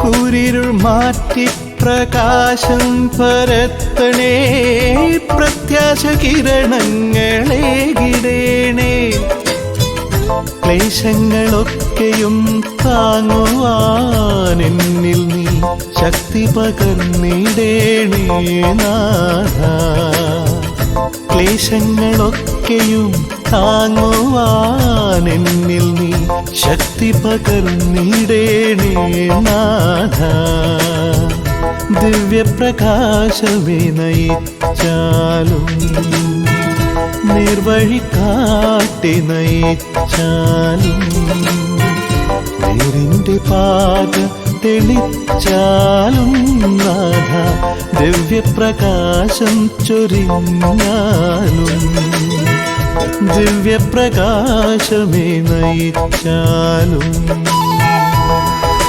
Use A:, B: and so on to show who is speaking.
A: കൂരിരുൾ മാറ്റി പ്രകാശം പരത്തണേ, പ്രത്യാശ കിരണങ്ങളേകിടേണേ. ക്ലേശങ്ങളൊക്കെയും താങ്ങുവാനെന്നിൽ നീ ശക്തി പകർന്നിടേണേ നാഥ. ക്ലേശങ്ങളൊക്കെയും താങ്ങുവാനെന്നിൽ നീ ശക്തി പകർന്നിടേണേ നാഥ. ദിവ്യപ്രകാശമേ നയിച്ചാലും, നേർവഴി കാട്ടി നയിച്ചാലും, നേരിൻ്റെ പാത തെളിച്ചാലും നാഥ, ദിവ്യപ്രകാശം ചൊരിഞ്ഞാലും, ദിവ്യപ്രകാശമേ നയിച്ചാലും.